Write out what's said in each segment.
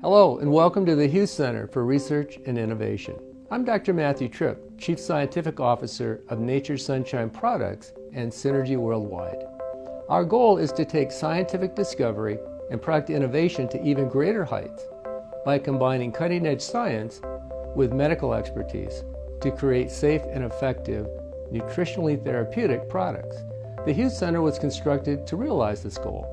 Hello and welcome to the Hughes Center for Research and Innovation. I'm Dr. Matthew Tripp, Chief Scientific Officer of Nature's Sunshine Products and Synergy Worldwide. Our goal is to take scientific discovery and product innovation to even greater heights by combining cutting-edge science with medical expertise to create safe and effective, nutritionally therapeutic products. The Hughes Center was constructed to realize this goal.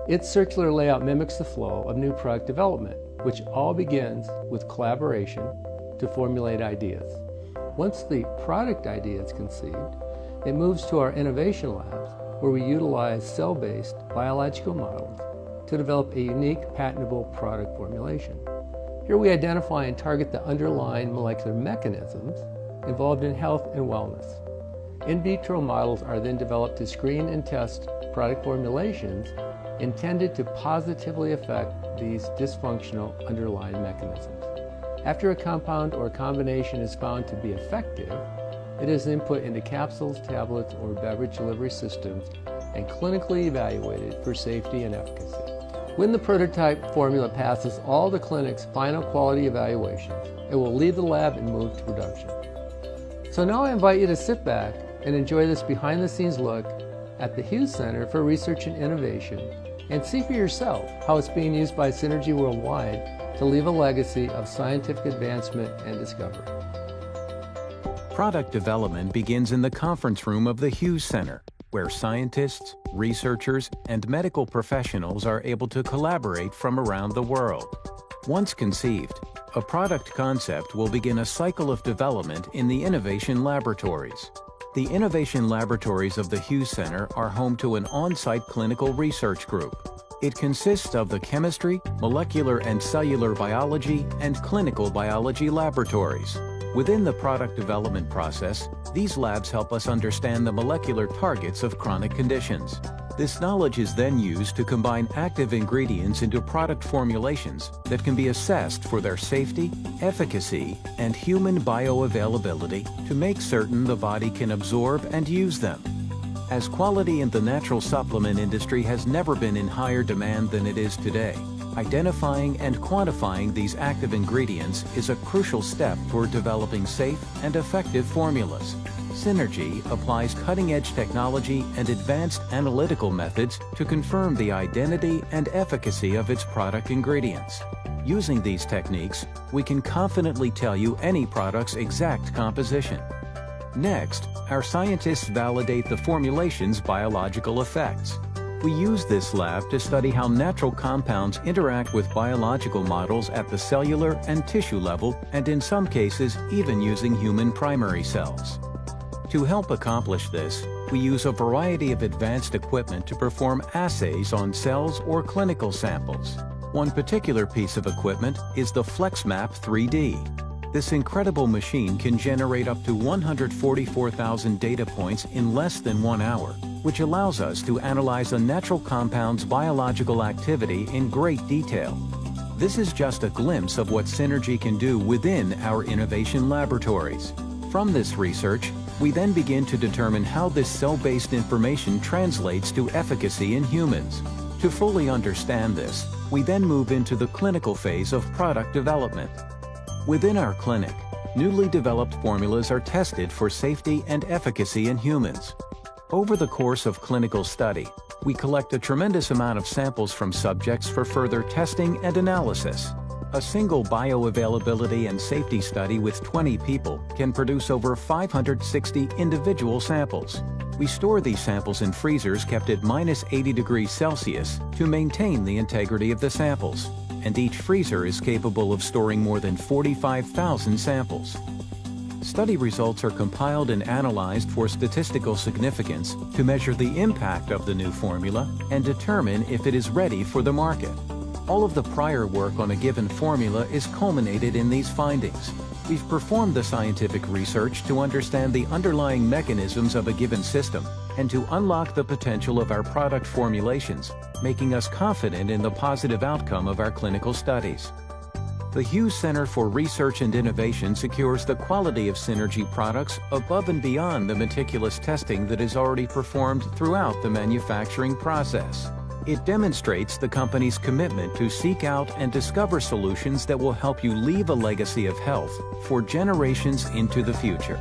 Its circular layout mimics the flow of new product development, which all begins with collaboration to formulate ideas. Once the product idea is conceived, it moves to our innovation labs, where we utilize cell-based biological models to develop a unique patentable product formulation. Here we identify and target the underlying molecular mechanisms involved in health and wellness. In vitro models are then developed to screen and test product formulations intended to positively affect these dysfunctional underlying mechanisms. After a compound or combination is found to be effective, it is then put into capsules, tablets, or beverage delivery systems and clinically evaluated for safety and efficacy. When the prototype formula passes all the clinic's final quality evaluations, it will leave the lab and move to production. So now I invite you to sit back and enjoy this behind-the-scenes look at the Hughes Center for Research and Innovation and see for yourself how it's being used by Synergy Worldwide to leave a legacy of scientific advancement and discovery. Product development begins in the conference room of the Hughes Center, where scientists, researchers, and medical professionals are able to collaborate from around the world. Once conceived, a product concept will begin a cycle of development in the innovation laboratories. The innovation laboratories of the Hughes Center are home to an on-site clinical research group. It consists of the chemistry, molecular and cellular biology, and clinical biology laboratories. Within the product development process, these labs help us understand the molecular targets of chronic conditions. This knowledge is then used to combine active ingredients into product formulations that can be assessed for their safety, efficacy, and human bioavailability to make certain the body can absorb and use them. As quality in the natural supplement industry has never been in higher demand than it is today, identifying and quantifying these active ingredients is a crucial step toward developing safe and effective formulas. Synergy applies cutting-edge technology and advanced analytical methods to confirm the identity and efficacy of its product ingredients. Using these techniques, we can confidently tell you any product's exact composition. Next, our scientists validate the formulation's biological effects. We use this lab to study how natural compounds interact with biological models at the cellular and tissue level, and in some cases, even using human primary cells. To help accomplish this, we use a variety of advanced equipment to perform assays on cells or clinical samples. One particular piece of equipment is the FlexMap 3D. This incredible machine can generate up to 144,000 data points in less than 1 hour, which allows us to analyze a natural compound's biological activity in great detail. This is just a glimpse of what Synergy can do within our innovation laboratories. From this research, we then begin to determine how this cell-based information translates to efficacy in humans. To fully understand this, we then move into the clinical phase of product development. Within our clinic, newly developed formulas are tested for safety and efficacy in humans. Over the course of clinical study, we collect a tremendous amount of samples from subjects for further testing and analysis. A single bioavailability and safety study with 20 people can produce over 560 individual samples. We store these samples in freezers kept at -80 degrees Celsius to maintain the integrity of the samples, and each freezer is capable of storing more than 45,000 samples. Study results are compiled and analyzed for statistical significance to measure the impact of the new formula and determine if it is ready for the market. All of the prior work on a given formula is culminated in these findings. We've performed the scientific research to understand the underlying mechanisms of a given system and to unlock the potential of our product formulations, making us confident in the positive outcome of our clinical studies. The Hughes Center for Research and Innovation secures the quality of Synergy products above and beyond the meticulous testing that is already performed throughout the manufacturing process. It demonstrates the company's commitment to seek out and discover solutions that will help you leave a legacy of health for generations into the future.